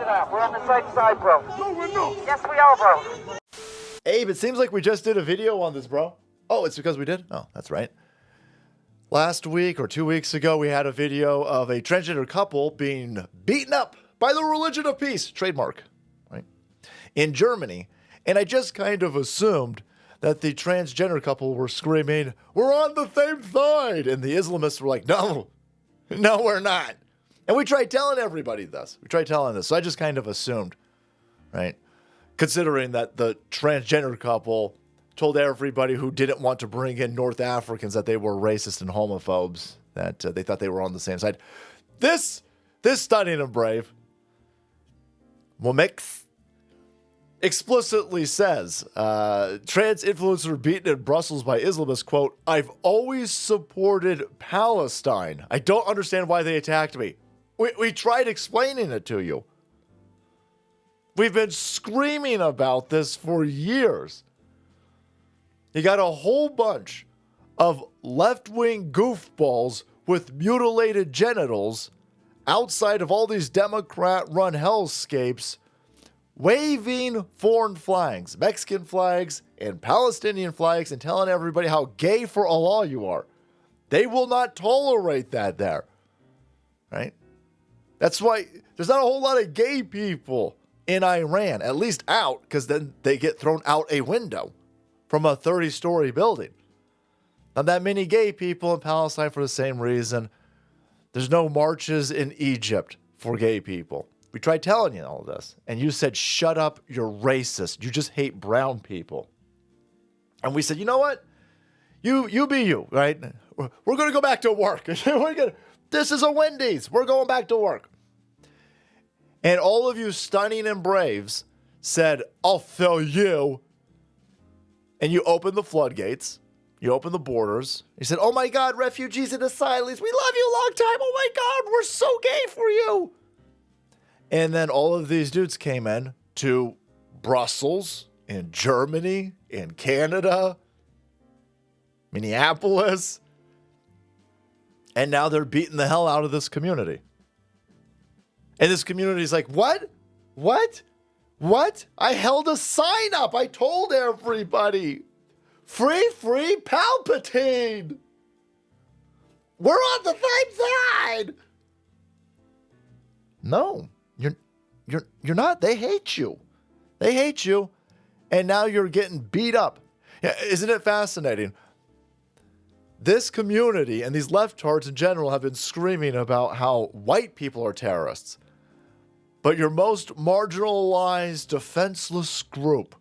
it out. We're on the same side, bro. No, we're not. Yes, we are, bro. Abe, it seems like we just did a video on this, bro. Oh, it's because we did? Oh, that's right. Last week or 2 weeks ago, we had a video of a transgender couple being beaten up by the religion of peace, trademark, right, in Germany. And I just kind of assumed that the transgender couple were screaming, "We're on the same side." And the Islamists were like, no, we're not. And we tried telling everybody this. So I just kind of assumed, right? Considering that the transgender couple told everybody who didn't want to bring in North Africans that they were racist and homophobes, that they thought they were on the same side. This stunning and brave Womix explicitly says, trans influencer beaten in Brussels by Islamists, quote, "I've always supported Palestine. I don't understand why they attacked me." We tried explaining it to you. We've been screaming about this for years. You got a whole bunch of left-wing goofballs with mutilated genitals outside of all these Democrat-run hellscapes waving foreign flags, Mexican flags and Palestinian flags, and telling everybody how gay for Allah you are. They will not tolerate that there, right? That's why there's not a whole lot of gay people in Iran, at least out, because then they get thrown out a window from a 30-story building. Not that many gay people in Palestine for the same reason. There's no marches in Egypt for gay people. We tried telling you all this, and you said, "Shut up, you're racist. You just hate brown people." And we said, you know what? You be you, right? We're going to go back to work. This is a Wendy's. We're going back to work. And all of you stunning and braves said, "I'll fill you." And you opened the floodgates. You opened the borders. You said, "Oh my God, refugees and asylees, we love you a long time. Oh my God, we're so gay for you." And then all of these dudes came in to Brussels, in Germany, in Canada, Minneapolis. And now they're beating the hell out of this community. And this community is like, what? What? I held a sign up. I told everybody. Free Palpatine. We're on the same side. No, you're not. They hate you. They hate you. And now you're getting beat up. Yeah, isn't it fascinating? This community and these leftards in general have been screaming about how white people are terrorists. But your most marginalized, defenseless group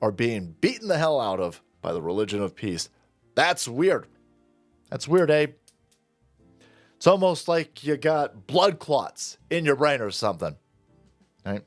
are being beaten the hell out of by the religion of peace. That's weird. That's weird, Abe. It's almost like you got blood clots in your brain or something. Right?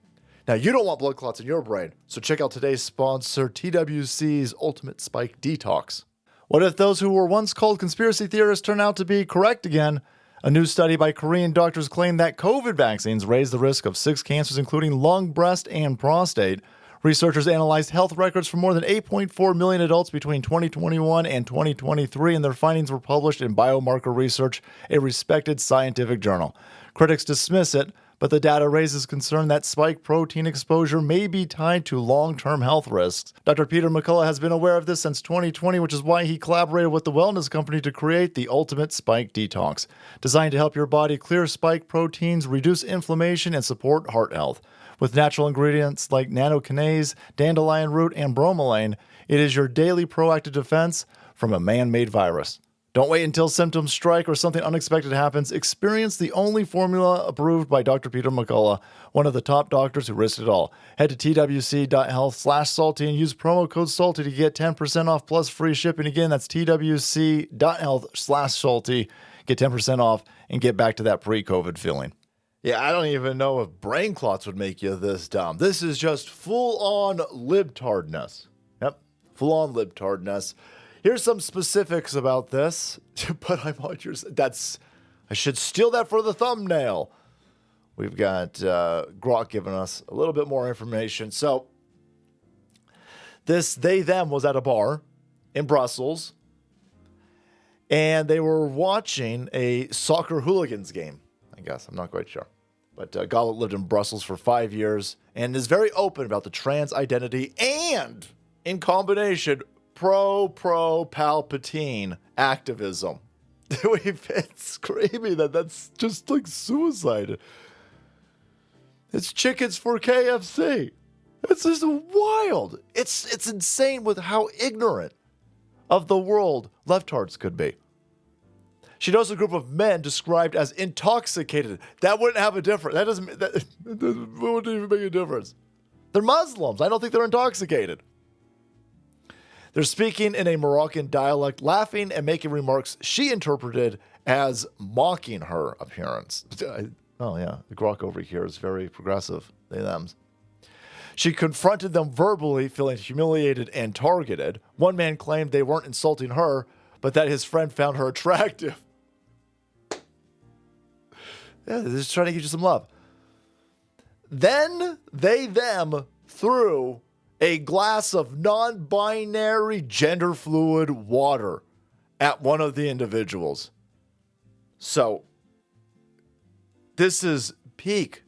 Now, you don't want blood clots in your brain, so check out today's sponsor, TWC's Ultimate Spike Detox. What if those who were once called conspiracy theorists turn out to be correct again? A new study by Korean doctors claimed that COVID vaccines raise the risk of 6 cancers, including lung, breast, and prostate. Researchers analyzed health records for more than 8.4 million adults between 2021 and 2023, and their findings were published in Biomarker Research, a respected scientific journal. Critics dismiss it, but the data raises concern that spike protein exposure may be tied to long-term health risks. Dr. Peter McCullough has been aware of this since 2020, which is why he collaborated with the wellness company to create the Ultimate Spike Detox, designed to help your body clear spike proteins, reduce inflammation, and support heart health. With natural ingredients like nanokinase, dandelion root, and bromelain, it is your daily proactive defense from a man-made virus. Don't wait until symptoms strike or something unexpected happens. Experience the only formula approved by Dr. Peter McCullough, one of the top doctors who risked it all. Head to twc.health/salty and use promo code SALTY to get 10% off plus free shipping. Again, that's twc.health/salty. Get 10% off and get back to that pre-COVID feeling. Yeah, I don't even know if brain clots would make you this dumb. This is just full-on libtardness. Yep, full-on libtardness. Here's some specifics about this, but I'm on your... I should steal that for the thumbnail. We've got Grok giving us a little bit more information. So, this they-them was at a bar in Brussels, and they were watching a soccer hooligans game, I guess. I'm not quite sure. But Goblet lived in Brussels for 5 years and is very open about the trans identity and, in combination, pro-Palpatine activism. It's creepy that's just like suicide. It's chickens for KFC. It's just wild. It's insane with how ignorant of the world leftards could be. She knows a group of men described as intoxicated. That wouldn't have a difference. That wouldn't even make a difference. They're Muslims. I don't think they're intoxicated. They're speaking in a Moroccan dialect, laughing and making remarks she interpreted as mocking her appearance. Oh, yeah. The grok over here is very progressive. They, thems. She confronted them verbally, feeling humiliated and targeted. One man claimed they weren't insulting her, but that his friend found her attractive. Yeah, they're just trying to get you some love. Then they, them, threw a glass of non-binary, gender-fluid water at one of the individuals. So, this is peak.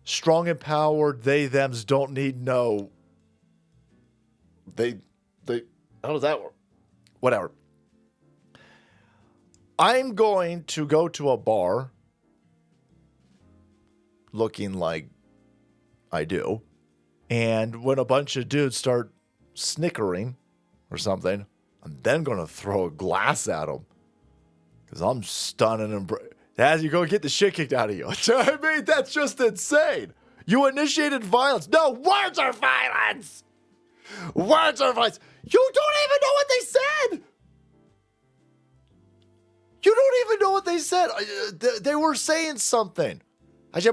Strong, empowered, they, thems don't need no. They, how does that work? Whatever. I'm going to go to a bar looking like I do. And when a bunch of dudes start snickering or something, I'm then going to throw a glass at them. Because I'm stunning and... As you go get the shit kicked out of you. I mean, that's just insane. You initiated violence. No, words are violence. Words are violence. You don't even know what they said. You don't even know what they said. They were saying something. And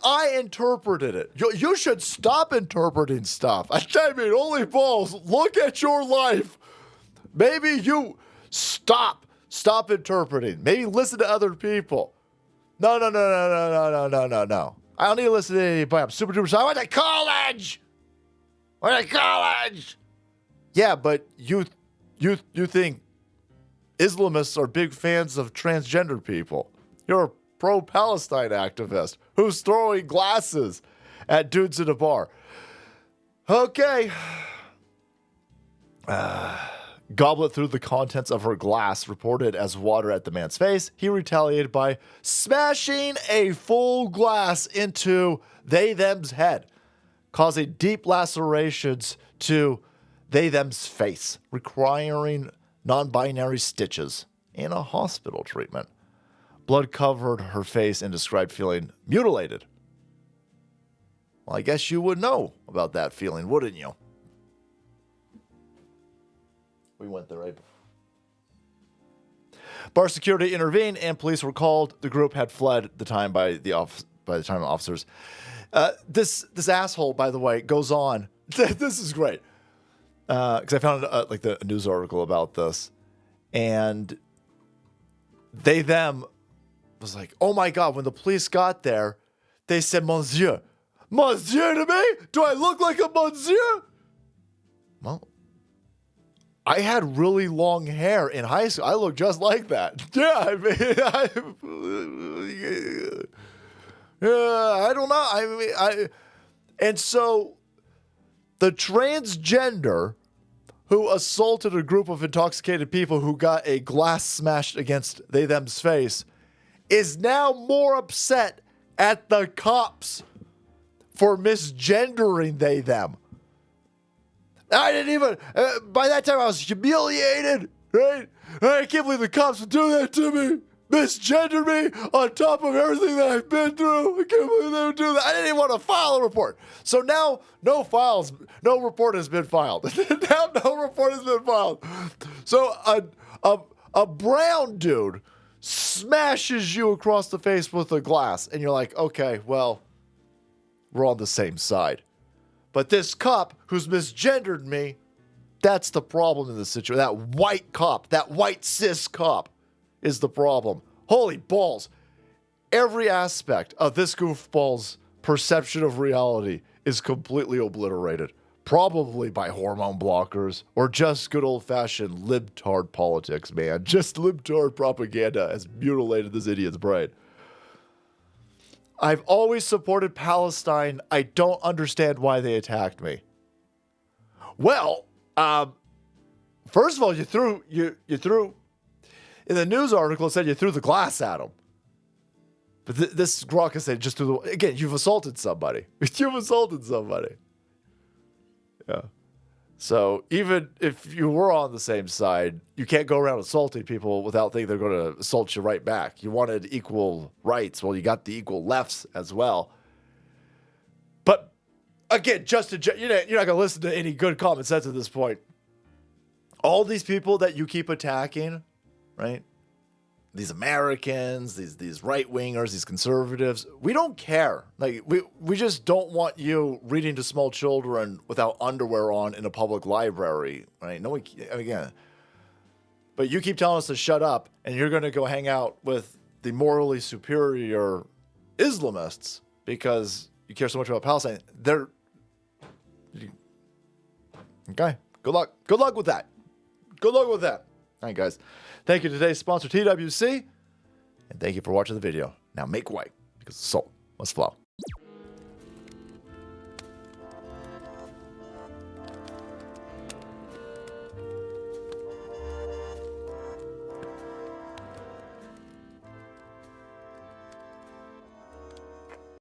I interpreted it. You should stop interpreting stuff. I mean, holy balls, look at your life. Maybe you stop interpreting. Maybe listen to other people. No. I don't need to listen to anybody. I'm super duper. I went to college. Yeah, but you think Islamists are big fans of transgender people. You're a pro-Palestine activist who's throwing glasses at dudes in a bar. Okay. Goblet threw the contents of her glass, reported as water, at the man's face. He retaliated by smashing a full glass into they-them's head, causing deep lacerations to they-them's face, requiring non-binary stitches and a hospital treatment. Blood covered her face and described feeling mutilated. Well, I guess you would know about that feeling, wouldn't you? We went there, right? Bar security intervened and police were called. The group had fled the time by the time of officers. This asshole, by the way, goes on. This is great. Because I found the news article about this. And they, them, was like, oh my God, when the police got there, they said, Monsieur. Monsieur to me? Do I look like a monsieur? Well, I had really long hair in high school. I look just like that. Yeah, I mean, I don't know. I mean, and so the transgender who assaulted a group of intoxicated people who got a glass smashed against they-them's face is now more upset at the cops for misgendering they-them. I didn't even, by that time I was humiliated, right? I can't believe the cops would do that to me. Misgender me on top of everything that I've been through. I can't believe they would do that. I didn't even want to file a report. So now no report has been filed. Now no report has been filed. So a brown dude smashes you across the face with a glass and you're like, okay, well, we're on the same side. But this cop who's misgendered me, that's the problem in this situation. That white cop, that white cis cop is the problem. Holy balls. Every aspect of this goofball's perception of reality is completely obliterated probably by hormone blockers, or just good old-fashioned libtard politics, man. Just libtard propaganda has mutilated this idiot's brain. I've always supported Palestine. I don't understand why they attacked me. Well, first of all, you threw in the news article, it said you threw the glass at them. But this Grok is saying just threw the, again, you've assaulted somebody. You've assaulted somebody. Yeah. So even if you were on the same side, you can't go around assaulting people without thinking they're going to assault you right back. You wanted equal rights. Well, you got the equal lefts as well. But again, Justin, you're not going to listen to any good common sense at this point. All these people that you keep attacking, right? These Americans, these right-wingers, these conservatives, we don't care. Like we just don't want you reading to small children without underwear on in a public library, right? No one, again. But you keep telling us to shut up, and you're going to go hang out with the morally superior Islamists because you care so much about Palestine. Okay. Good luck. Good luck with that. Good luck with that. All right, guys. Thank you to today's sponsor, TWC. And thank you for watching the video. Now make way, because the soul must flow.